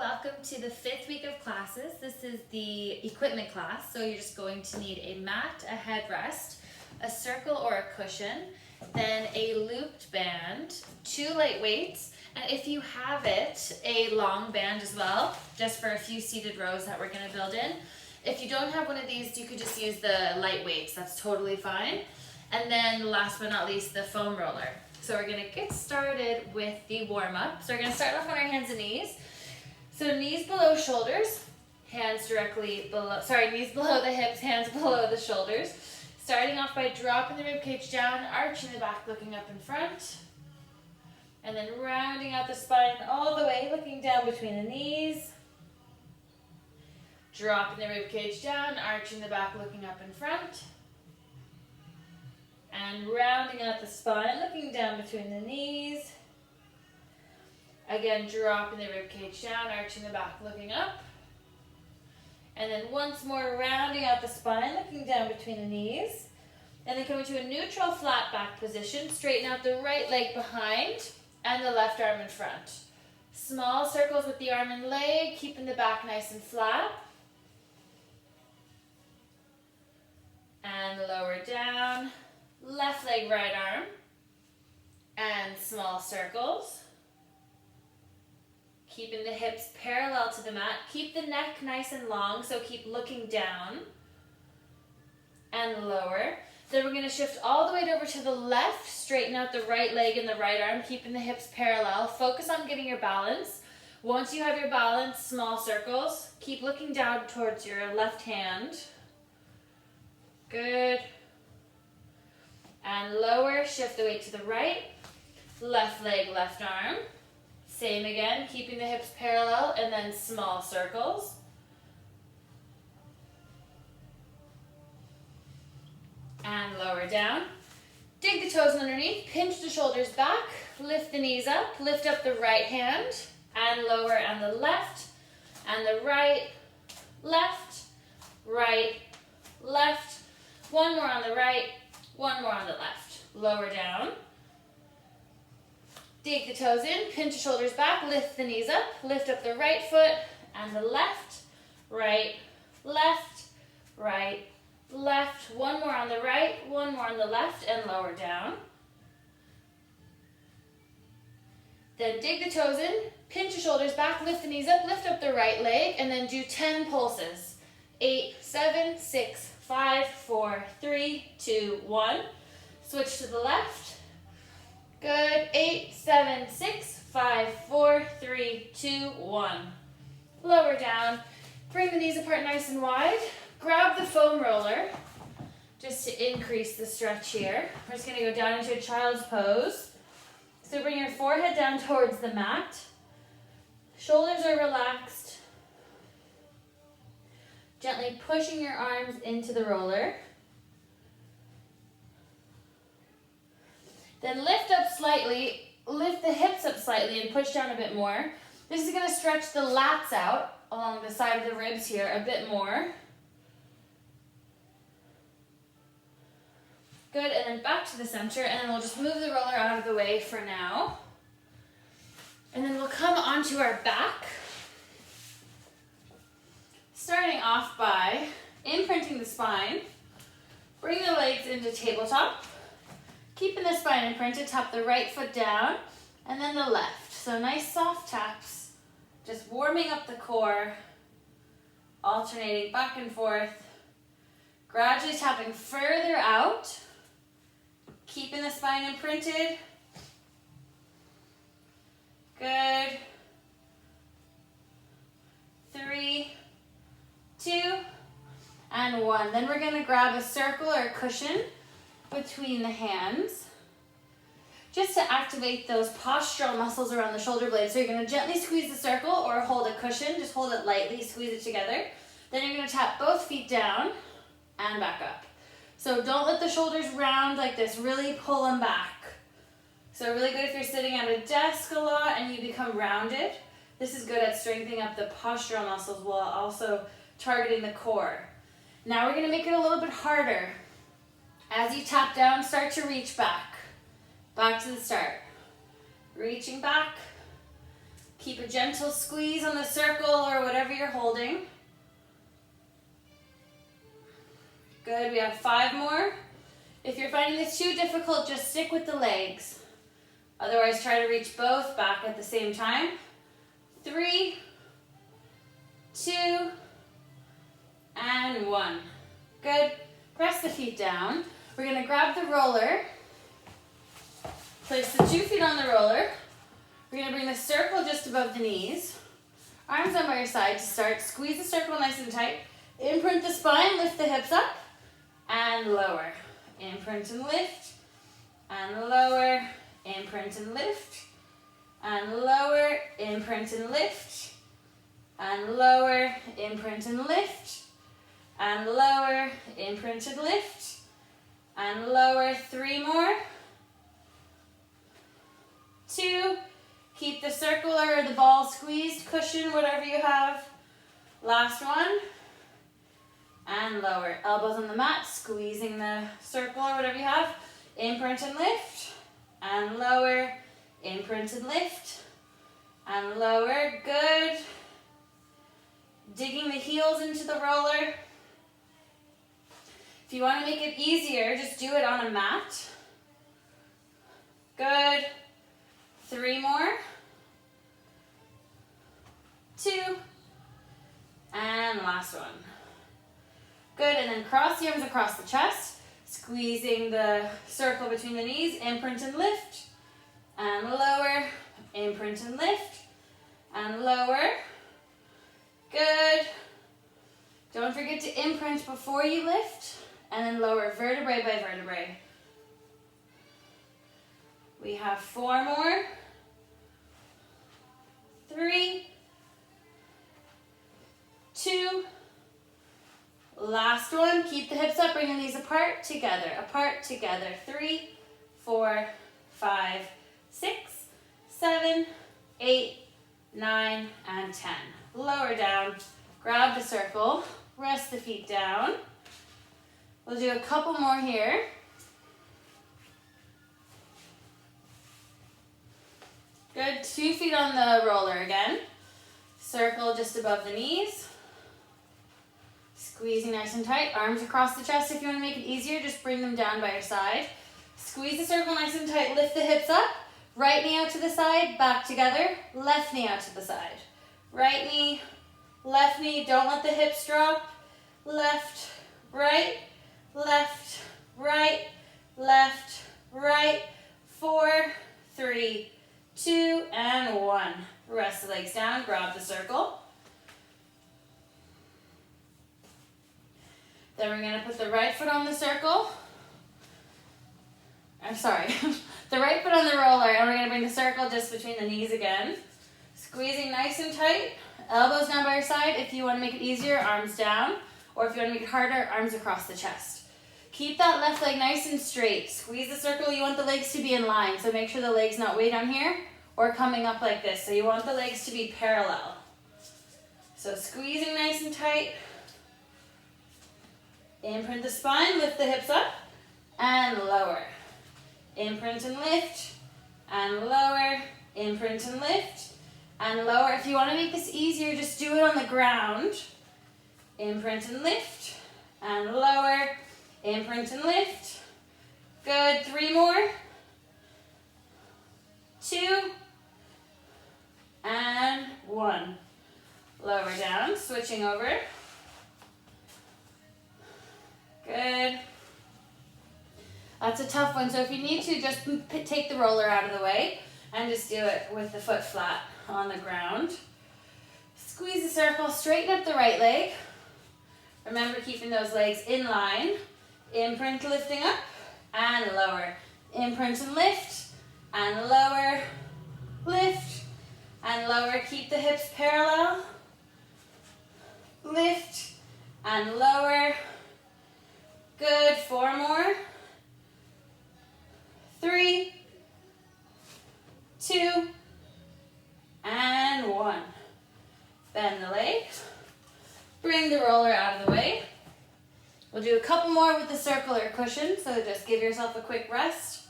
welcome to the 5th week of classes. This is the equipment class, so you're just going to need a mat, a headrest, a circle or a cushion, then a looped band, 2 light weights, and if you have it, a long band as well, just for a few seated rows that we're going to build in. If you don't have one of these, you could just use the light weights, that's totally fine. And then last but not least, the foam roller. So we're going to get started with the warm-up. So we're going to start off on our hands and knees. So knees below shoulders, hands directly below, knees below the hips, hands below the shoulders. Starting off by dropping the ribcage down, arching the back, looking up in front. And then rounding out the spine all the way, looking down between the knees. Dropping the ribcage down, arching the back, looking up in front. And rounding out the spine, looking down between the knees. Again, dropping the ribcage down, arching the back, looking up. And then once more, rounding out the spine, looking down between the knees. And then coming to a neutral flat back position, straighten out the right leg behind and the left arm in front. Small circles with the arm and leg, keeping the back nice and flat. And lower down. Left leg, right arm, and small circles. Keeping the hips parallel to the mat. Keep the neck nice and long, so keep looking down and lower. Then we're going to shift all the way over to the left, straighten out the right leg and the right arm, keeping the hips parallel. Focus on getting your balance. Once you have your balance, small circles. Keep looking down towards your left hand. Good. And lower, shift the weight to the right, left leg, left arm. Same again, keeping the hips parallel, and then small circles. And lower down. Dig the toes underneath, pinch the shoulders back, lift the knees up, lift up the right hand, and lower, and the left, and the right, left, right, left. One more on the right. One more on the left. Lower down. Dig the toes in, pinch the shoulders back, lift the knees up, lift up the right foot and the left, right, left, right, left. One more on the right, one more on the left, and lower down. Then dig the toes in, pinch the shoulders back, lift the knees up, lift up the right leg, and then do 10 pulses. 8, 7, 6, 5, 4, 3, 2, 1. Switch to the left. Good. 8, 7, 6, 5, 4, 3, 2, 1. Lower down. Bring the knees apart nice and wide. Grab the foam roller just to increase the stretch here. We're just going to go down into a child's pose. So bring your forehead down towards the mat. Shoulders are relaxed. Gently pushing your arms into the roller. Then lift up slightly, lift the hips up slightly and push down a bit more. This is going to stretch the lats out along the side of the ribs here a bit more. Good, and then back to the center, and then we'll just move the roller out of the way for now. And then we'll come onto our back. Starting off by imprinting the spine, bring the legs into tabletop, keeping the spine imprinted, tap the right foot down, and then the left. So nice soft taps, just warming up the core, alternating back and forth, gradually tapping further out, keeping the spine imprinted. Good. 3, 2, and 1. Then we're going to grab a circle or a cushion between the hands just to activate those postural muscles around the shoulder blades. So you're going to gently squeeze the circle or hold a cushion. Just hold it lightly, squeeze it together. Then you're going to tap both feet down and back up. So don't let the shoulders round like this. Really pull them back. So really good if you're sitting at a desk a lot and you become rounded. This is good at strengthening up the postural muscles while also targeting the core. Now we're going to make it a little bit harder. As you tap down, start to reach back. Back to the start. Reaching back. Keep a gentle squeeze on the circle or whatever you're holding. Good, we have 5 more. If you're finding this too difficult, just stick with the legs. Otherwise, try to reach both back at the same time. 3, 2, and 1. Good. Press the feet down. We're going to grab the roller. Place the 2 feet on the roller. We're going to bring the circle just above the knees. Arms down by your side to start. Squeeze the circle nice and tight. Imprint the spine, lift the hips up, and lower. Imprint and lift, and lower. Imprint and lift, and lower. Imprint and lift, and lower. Imprint and lift, and lower. Imprint and lift, and lower. 3 more. 2. Keep the circle or the ball squeezed, cushion, whatever you have. Last one. And lower. Elbows on the mat, squeezing the circle or whatever you have. Imprint and lift. And lower. Imprint and lift. And lower. Good. Digging the heels into the roller. If you want to make it easier, just do it on a mat. Good. 3 more. 2. And last one. Good, and then cross the arms across the chest, squeezing the circle between the knees, imprint and lift, and lower, imprint and lift, and lower. Good. Don't forget to imprint before you lift, and then lower vertebrae by vertebrae. We have 4 more. 3, 2, last one. Keep the hips up, bring the knees apart, together, 3, 4, 5, 6, 7, 8, 9, and 10. Lower down, grab the circle, rest the feet down. We'll do a couple more here. Good, 2 feet on the roller again. Circle just above the knees. Squeezing nice and tight. Arms across the chest. If you want to make it easier, just bring them down by your side. Squeeze the circle nice and tight. Lift the hips up. Right knee out to the side, back together. Left knee out to the side. Right knee, left knee. Don't let the hips drop. Left, right, left, right, left, right. 4, 3, 2, and 1. Rest the legs down, grab the circle. Then we're going to put the right foot on the circle. I'm sorry. The right foot on the roller, and we're going to bring the circle just between the knees again. Squeezing nice and tight. Elbows down by your side. If you want to make it easier, arms down. Or if you want to make it harder, arms across the chest. Keep that left leg nice and straight. Squeeze the circle. You want the legs to be in line, so make sure the leg's not way down here or coming up like this. So you want the legs to be parallel. So squeezing nice and tight. Imprint the spine, lift the hips up, and lower. Imprint and lift, and lower. Imprint and lift, and lower. If you want to make this easier, just do it on the ground. Imprint and lift, and lower. Imprint and lift. Good, 3 more. 2, and 1. Lower down, switching over. Good. That's a tough one, so if you need to, just take the roller out of the way and just do it with the foot flat on the ground. Squeeze the circle, straighten up the right leg. Remember keeping those legs in line. Imprint, lifting up, and lower. Imprint and lift, and lower, lift, and lower. Keep the hips parallel. Lift, and lower. Good, 4 more. 3, 2, and 1. Bend the legs. Bring the roller out of the way. We'll do a couple more with the circle or cushion, so just give yourself a quick rest.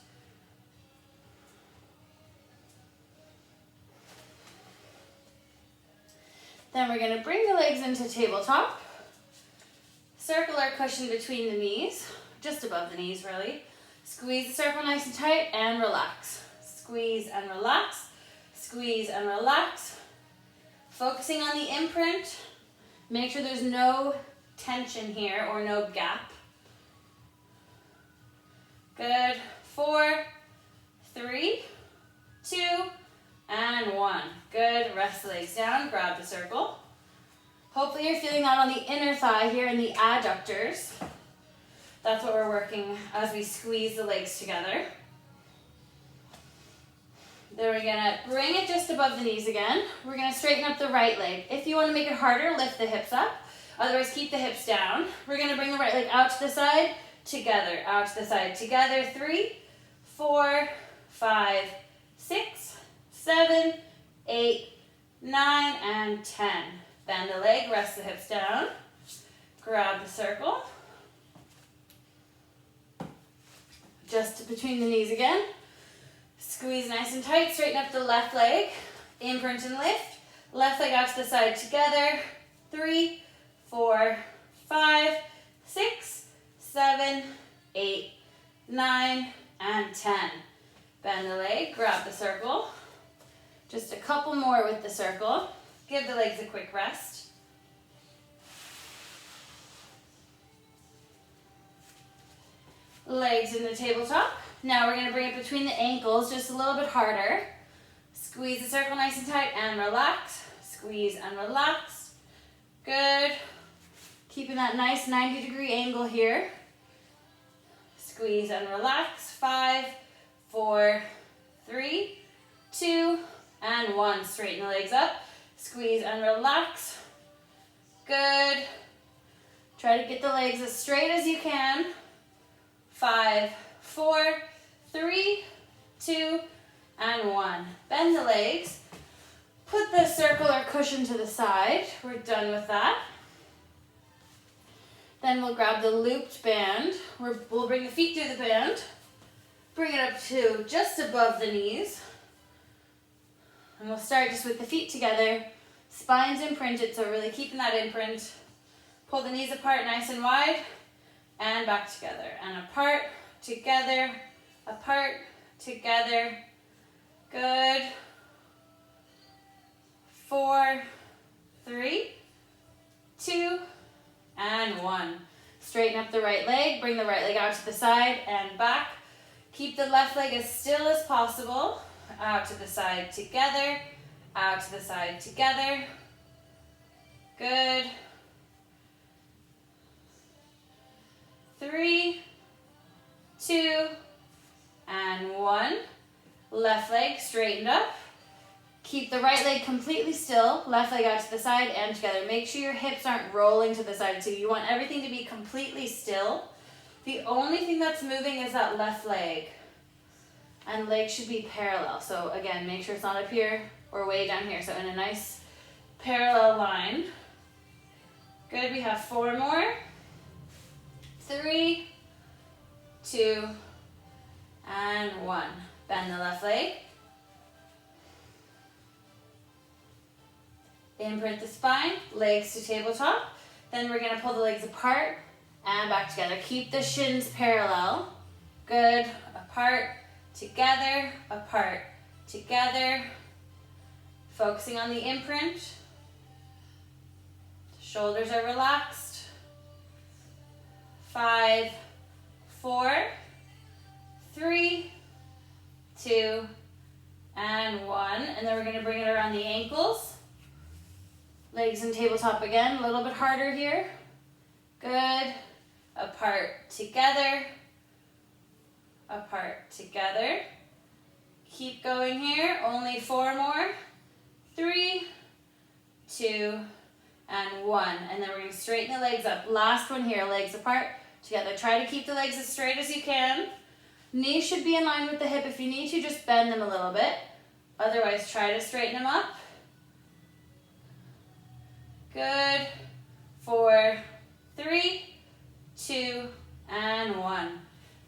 Then we're gonna bring the legs into tabletop. Circle our cushion between the knees, just above the knees really. Squeeze the circle nice and tight and relax. Squeeze and relax, squeeze and relax. Focusing on the imprint. Make sure there's no tension here or no gap. Good. 4, 3, 2, and 1. Good. Rest the legs down. Grab the circle. Hopefully you're feeling that on the inner thigh here in the adductors. That's what we're working as we squeeze the legs together. Then we're gonna bring it just above the knees again. We're gonna straighten up the right leg. If you wanna make it harder, lift the hips up. Otherwise, keep the hips down. We're gonna bring the right leg out to the side, together, out to the side, together. 3, 4, 5, 6, 7, 8, 9, and 10. Bend the leg, rest the hips down. Grab the circle. Just between the knees again. Squeeze nice and tight, straighten up the left leg. Imprint and lift. Left leg out to the side together. 3, 4, 5, 6, 7, 8, 9, and 10. Bend the leg, grab the circle. Just a couple more with the circle. Give the legs a quick rest. Legs in the tabletop. Now we're going to bring it between the ankles just a little bit harder. Squeeze the circle nice and tight and relax. Squeeze and relax. Good. Keeping that nice 90-degree angle here. Squeeze and relax. 5, 4, 3, 2, and 1. Straighten the legs up. Squeeze and relax. Good. Try to get the legs as straight as you can. 5, 4, 3, 2, and 1. Bend the legs. Put the circle or cushion to the side. We're done with that. Then we'll grab the looped band. We'll bring the feet through the band. Bring it up to just above the knees. And we'll start just with the feet together. Spine's imprinted, so really keeping that imprint. Pull the knees apart nice and wide. And back together. And apart, together, apart, together. Good. 4, 3, 2, and 1. Straighten up the right leg. Bring the right leg out to the side and back. Keep the left leg as still as possible. Out to the side, together. Out to the side, together. Good. 3, 2, and 1. Left leg straightened up. Keep the right leg completely still. Left leg out to the side and together. Make sure your hips aren't rolling to the side too. You want everything to be completely still. The only thing that's moving is that left leg. And legs should be parallel. So again, make sure it's not up here or way down here. So in a nice parallel line. Good, we have 4 more. 3, 2, and 1. Bend the left leg. Imprint the spine, legs to tabletop. Then we're gonna pull the legs apart and back together. Keep the shins parallel. Good, apart, together, apart, together. Focusing on the imprint. Shoulders are relaxed. 5, 4, 3, 2, and 1. And then we're gonna bring it around the ankles. Legs in tabletop again, a little bit harder here. Good. Apart, together. Apart, together. Keep going here, only 4 more. 3, 2, and 1. And then we're gonna straighten the legs up. Last one here, legs apart, together. Try to keep the legs as straight as you can. Knees should be in line with the hip. If you need to, just bend them a little bit. Otherwise, try to straighten them up. Good. 4, 3, 2, and 1.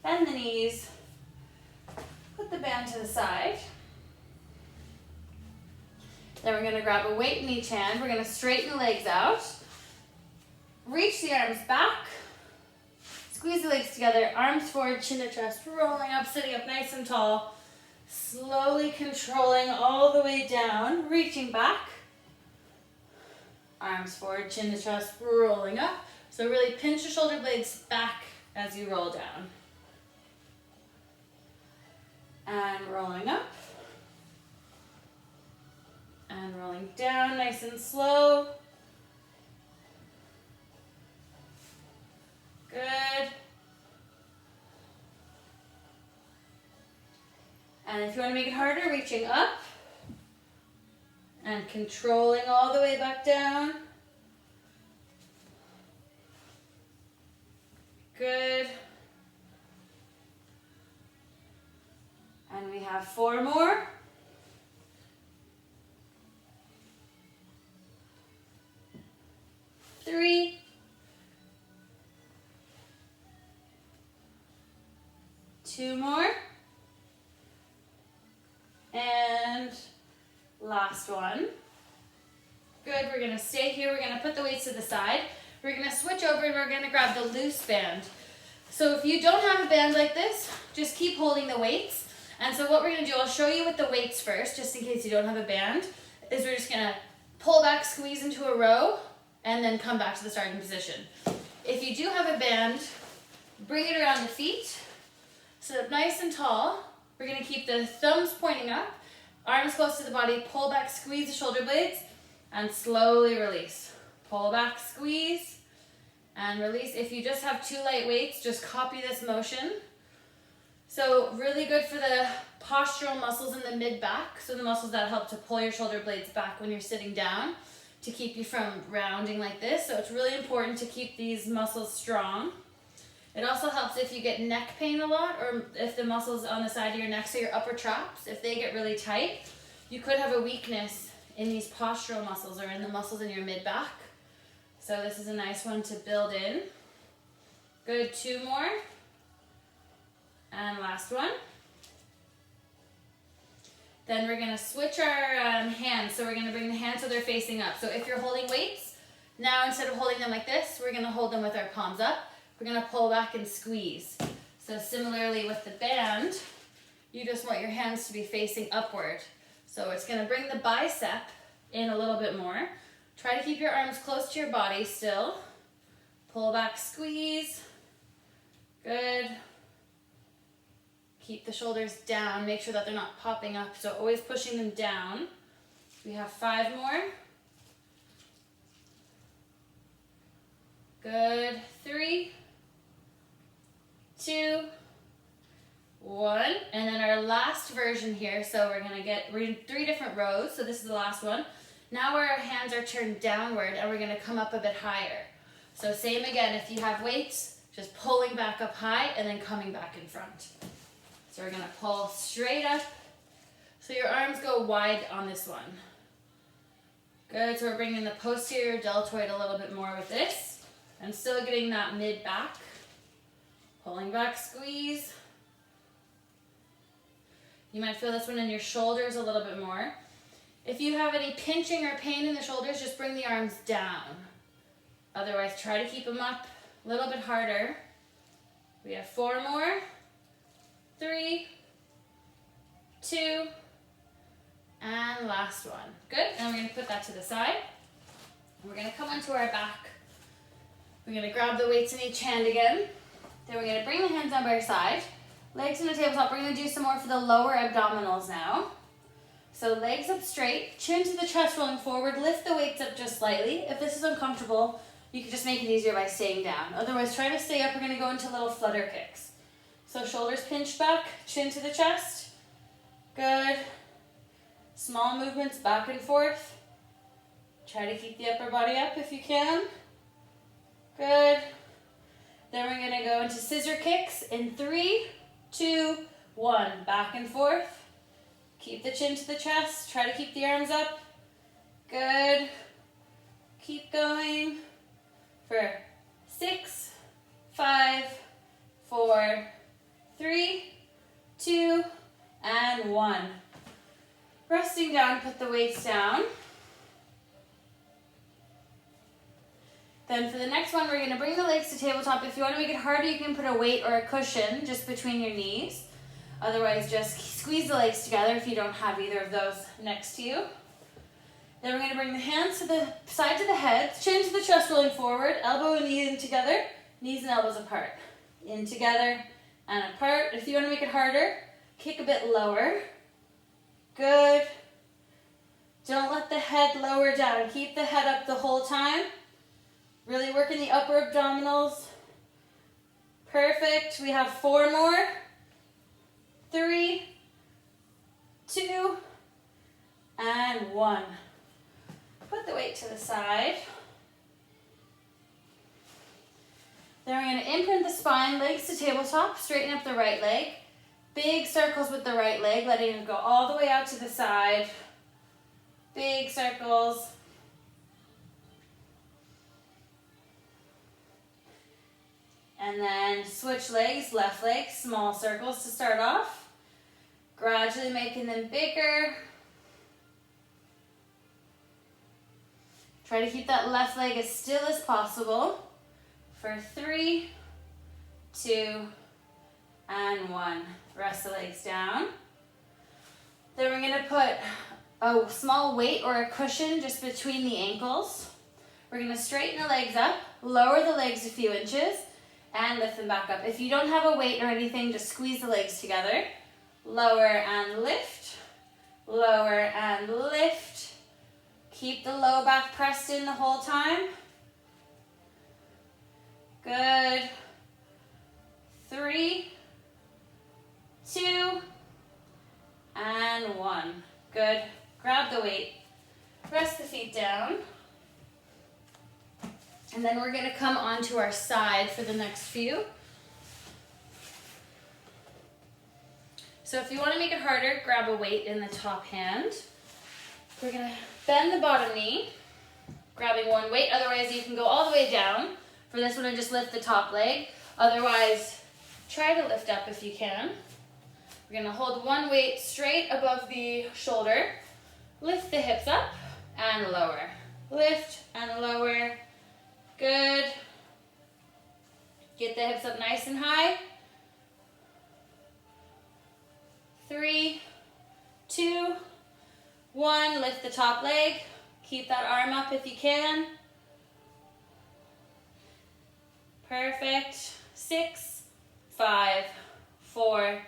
Bend the knees. Put the band to the side. Then we're gonna grab a weight in each hand. We're gonna straighten the legs out. Reach the arms back. Squeeze the legs together, arms forward, chin to chest, rolling up, sitting up nice and tall. Slowly controlling all the way down, reaching back. Arms forward, chin to chest, rolling up. So really pinch your shoulder blades back as you roll down. And rolling up. And rolling down, nice and slow. Good. And if you want to make it harder, reaching up and controlling all the way back down. Good. And we have 4 more. Three. 2 more. And last one. Good, we're gonna stay here. We're gonna put the weights to the side. We're gonna switch over and we're gonna grab the loose band. So if you don't have a band like this, just keep holding the weights. And so what we're gonna do, I'll show you with the weights first, just in case you don't have a band, is we're just gonna pull back, squeeze into a row, and then come back to the starting position. If you do have a band, bring it around the feet, sit up nice and tall. We're gonna keep the thumbs pointing up, arms close to the body, pull back, squeeze the shoulder blades, and slowly release. Pull back, squeeze, and release. If you just have 2 light weights, just copy this motion. So really good for the postural muscles in the mid-back, so the muscles that help to pull your shoulder blades back when you're sitting down to keep you from rounding like this. So it's really important to keep these muscles strong. It also helps if you get neck pain a lot, or if the muscles on the side of your neck, so your upper traps, if they get really tight, you could have a weakness in these postural muscles or in the muscles in your mid-back. So this is a nice one to build in. Good, 2 more. And last one. Then we're gonna switch our hands. So we're gonna bring the hands so they're facing up. So if you're holding weights, now instead of holding them like this, we're gonna hold them with our palms up. We're gonna pull back and squeeze. So similarly with the band, you just want your hands to be facing upward. So it's gonna bring the bicep in a little bit more. Try to keep your arms close to your body still. Pull back, squeeze. Good. Keep the shoulders down. Make sure that they're not popping up. So always pushing them down. We have 5 more. Good. 3, 2, 1. And then our last version here. So we're in 3 different rows. So this is the last one. Now our hands are turned downward and we're gonna come up a bit higher. So same again, if you have weights, just pulling back up high and then coming back in front. So we're gonna pull straight up. So your arms go wide on this one. Good, so we're bringing the posterior deltoid a little bit more with this. And still getting that mid-back. Pulling back, squeeze. You might feel this one in your shoulders a little bit more. If you have any pinching or pain in the shoulders, just bring the arms down. Otherwise, try to keep them up a little bit harder. We have 4 more. 3, 2, and last one. Good, and we're gonna put that to the side. We're gonna come onto our back. We're gonna grab the weights in each hand again. Then we're gonna bring the hands down by our side. Legs in the tabletop. We're gonna do some more for the lower abdominals now. So legs up straight, chin to the chest rolling forward, lift the weights up just slightly. If this is uncomfortable, you can just make it easier by staying down. Otherwise, try to stay up. We're gonna go into little flutter kicks. So shoulders pinched back, chin to the chest. Good. Small movements back and forth. Try to keep the upper body up if you can. Good. Then we're gonna go into scissor kicks in 3, 2, 1. Back and forth. Keep the chin to the chest. Try to keep the arms up. Good. Keep going for 6, 5, 4, 3, 2, and 1. Resting down, put the weights down. Then for the next one, we're gonna bring the legs to tabletop. If you wanna make it harder, you can put a weight or a cushion just between your knees. Otherwise, just squeeze the legs together if you don't have either of those next to you. Then we're gonna bring the hands to the sides of the head, chin to the chest rolling forward, elbow and knee in together, knees and elbows apart. In together and apart. If you wanna make it harder, kick a bit lower. Good. Don't let the head lower down. Keep the head up the whole time. Really working the upper abdominals. Perfect. We have 4 more. 3, 2, and 1. Put the weight to the side. Then we're going to imprint the spine, legs to tabletop, straighten up the right leg. Big circles with the right leg, letting it go all the way out to the side. Big circles. And then switch legs, left leg, small circles to start off. Gradually making them bigger. Try to keep that left leg as still as possible. For 3, 2, and 1. Rest the legs down. Then we're going to put a small weight or a cushion just between the ankles. We're going to straighten the legs up, lower the legs a few inches, and lift them back up. If you don't have a weight or anything, just squeeze the legs together. Lower and lift. Lower and lift. Keep the low back pressed in the whole time. Good. 3, 2, and 1. Good. Grab the weight. Press the feet down. And then we're going to come onto our side for the next few. So if you want to make it harder, grab a weight in the top hand. We're going to bend the bottom knee, grabbing one weight. Otherwise, you can go all the way down. For this one, I just lift the top leg. Otherwise, try to lift up if you can. We're going to hold one weight straight above the shoulder. Lift the hips up and lower. Lift and lower. Good. Get the hips up nice and high. 3, 2, 1. Lift the top leg. Keep that arm up if you can. Perfect. 6, 5, 4,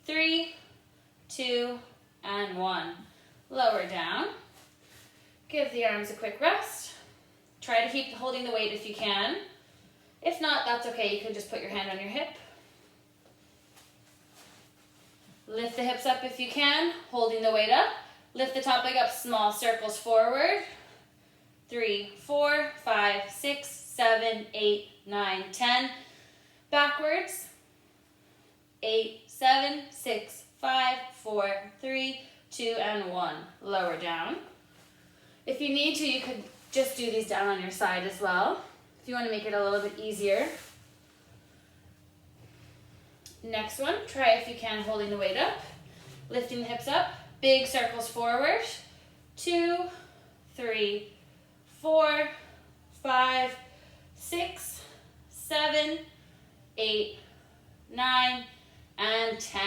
3, 2, and 1. Lower down. Give the arms a quick rest. Try to keep holding the weight if you can. If not, that's okay. You can just put your hand on your hip. Lift the hips up if you can, holding the weight up. Lift the top leg up, small circles forward. 3, 4, 5, 6, 7, 8, 9, 10. Backwards. 8, 7, 6, 5, 4, 3, 2, and 1. Lower down. If you need to, you could just do these down on your side as well, if you want to make it a little bit easier. Next one, try if you can holding the weight up, lifting the hips up, big circles forward. 2, 3, 4, 5, 6, 7, 8, 9, and 10.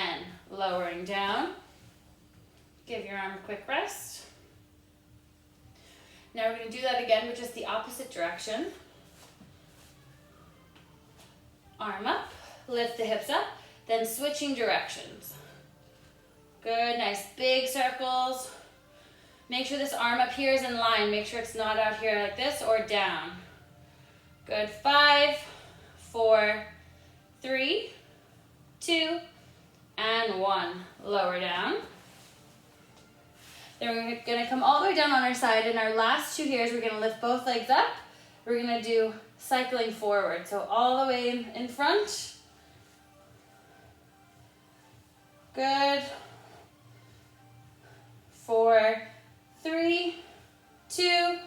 Lowering down. Give your arm a quick rest. Now we're going to do that again, but just the opposite direction. Arm up, lift the hips up, then switching directions. Good, nice big circles. Make sure this arm up here is in line. Make sure it's not out here like this or down. Good, 5, 4, 3, 2, and 1. Lower down. Then we're going to come all the way down on our side. In our last 2 here, we're going to lift both legs up. We're going to do cycling forward. So all the way in front. Good. 4, 3, 2,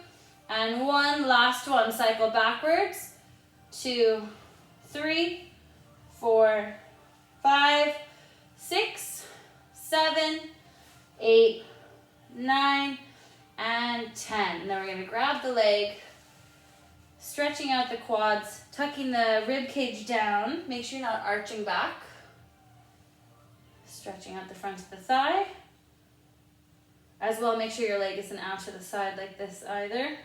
and 1. Last one. Cycle backwards. 2, 3, 4, 5, 6, 7, 8, 9, and 10. And then we're going to grab the leg, Stretching out the quads, tucking the rib cage down. Make sure you're not arching back. Stretching out the front of the thigh. As well, make sure your leg isn't out to the side like this either.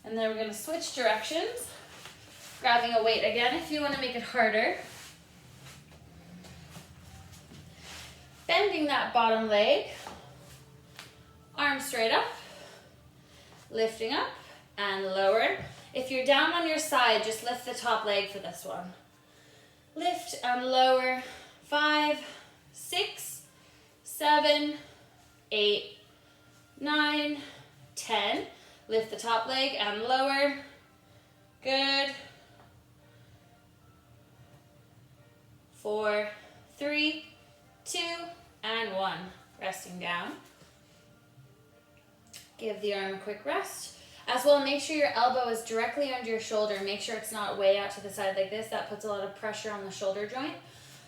And then we're going to switch directions. Grabbing a weight again if you want to make it harder. Bending that bottom leg. Arms straight up. Lifting up and lower. If you're down on your side, just lift the top leg for this one. Lift and lower. 5, 6, 7, 8, 9, 10. Lift the top leg and lower. Good. 4, 3, 2, and 1. Resting down. Give the arm a quick rest. As well, make sure your elbow is directly under your shoulder. Make sure it's not way out to the side like this. That puts a lot of pressure on the shoulder joint.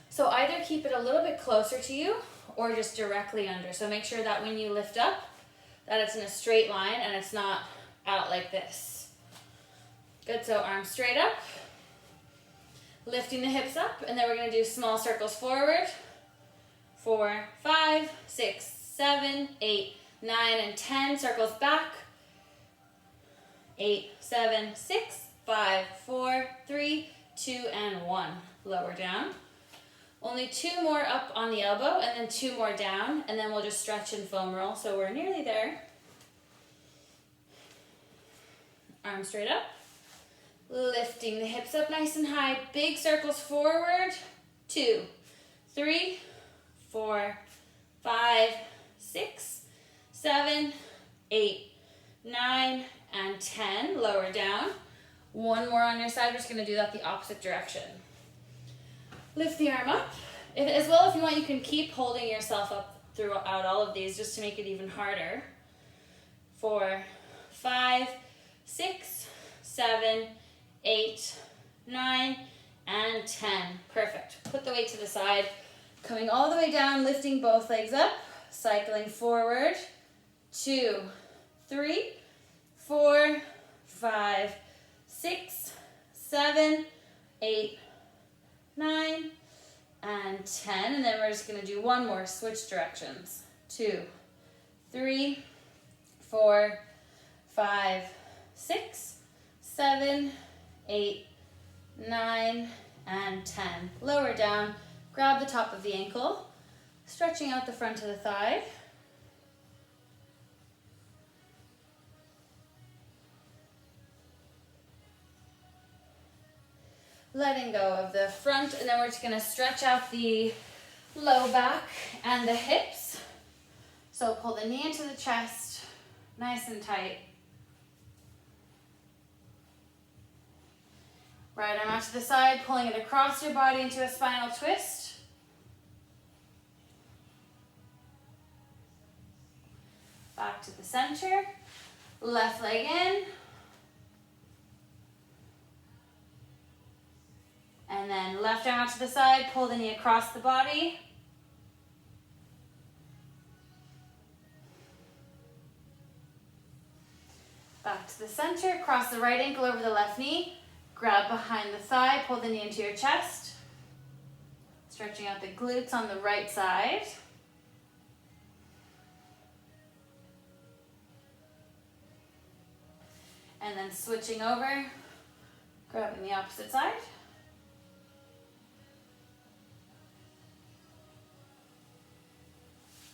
So either keep it a little bit closer to you or just directly under. So make sure that when you lift up, that it's in a straight line and it's not out like this. Good, so arms straight up. Lifting the hips up, and then we're going to do small circles forward. 4, 5, 6, 7, 8, 9, and 10. Circles back. 8, 7, 6, 5, 4, 3, 2, and 1. Lower down. Only 2 more up on the elbow, and then 2 more down, and then we'll just stretch and foam roll. So we're nearly there. Arms straight up. Lifting the hips up nice and high. Big circles forward. 2, 3, 4, 5, 6, 7, 8, 9, and 10. Lower down. 1 more on your side. We're just going to do that the opposite direction. Lift the arm up. As well, if you want, you can keep holding yourself up throughout all of these just to make it even harder. 4, 5, 6, 7, 8, 9, and 10. Perfect. Put the weight to the side. Coming all the way down, lifting both legs up. Cycling forward. 2, 3, 4, 5, 6, 7, 8, 9, and 10. And then we're just going to do 1 more. Switch directions. 2, 3, 4, 5, 6, 7, 8, 9, and 10. Lower down. Grab the top of the ankle. Stretching out the front of the thigh. Letting go of the front, and then we're just going to stretch out the low back and the hips. So pull the knee into the chest, nice and tight. Right arm out to the side, pulling it across your body into a spinal twist. Back to the center. Left leg in. And then left arm out to the side, pull the knee across the body. Back to the center, cross the right ankle over the left knee. Grab behind the thigh, pull the knee into your chest. Stretching out the glutes on the right side. And then switching over, grabbing the opposite side.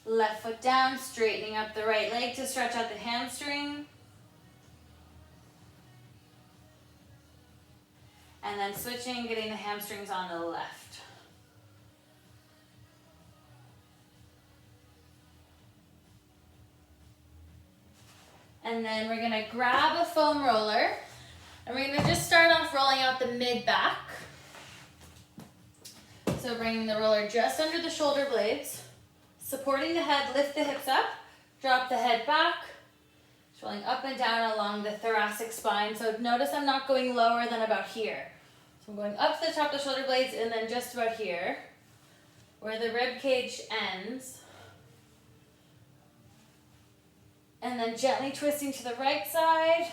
Left foot down, straightening up the right leg to stretch out the hamstring. And then switching, getting the hamstrings on the left. And then we're gonna grab a foam roller, and we're gonna just start off rolling out the mid-back. So bringing the roller just under the shoulder blades, supporting the head, lift the hips up, drop the head back, rolling up and down along the thoracic spine. So notice I'm not going lower than about here. So I'm going up to the top of the shoulder blades and then just about here, where the rib cage ends. And then gently twisting to the right side,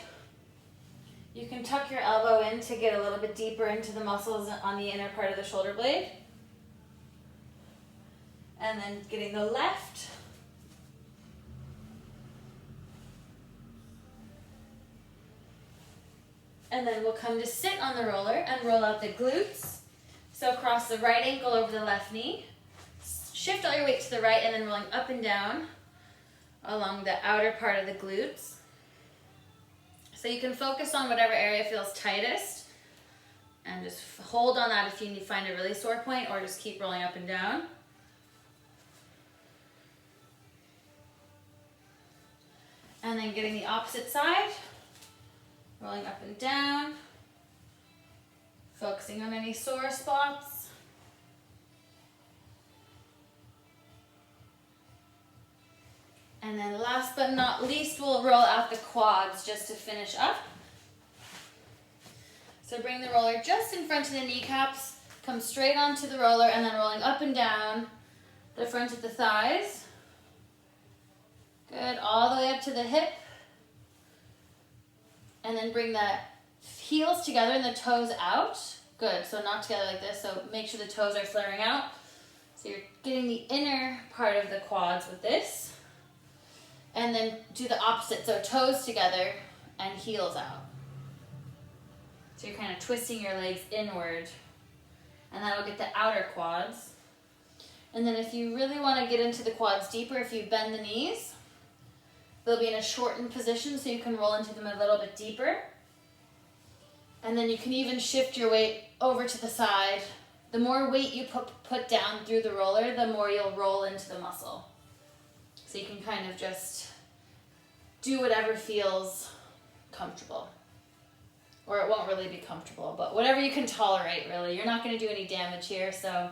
You can tuck your elbow in to get a little bit deeper into the muscles on the inner part of the shoulder blade. And then getting the left. And then we'll come to sit on the roller and roll out the glutes. So cross the right ankle over the left knee. Shift all your weight to the right and then rolling up and down along the outer part of the glutes. So you can focus on whatever area feels tightest and just hold on that if you find a really sore point, or just keep rolling up and down. And then getting the opposite side. Rolling up and down, focusing on any sore spots. And then last but not least, we'll roll out the quads just to finish up. So bring the roller just in front of the kneecaps, come straight onto the roller, and then rolling up and down the front of the thighs. Good, all the way up to the hip. And then bring the heels together and the toes out. Good, so not together like this, so make sure the toes are flaring out. So you're getting the inner part of the quads with this. And then do the opposite, so toes together and heels out. So you're kind of twisting your legs inward. And that'll get the outer quads. And then if you really want to get into the quads deeper, if you bend the knees, they'll be in a shortened position, so you can roll into them a little bit deeper. And then you can even shift your weight over to the side. The more weight you put down through the roller, the more you'll roll into the muscle. So you can kind of just do whatever feels comfortable. Or it won't really be comfortable, but whatever you can tolerate, really. You're not going to do any damage here, so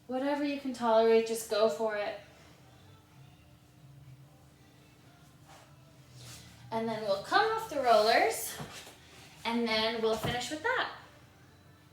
whatever you can tolerate, just go for it. And then we'll come off the rollers, and then we'll finish with that.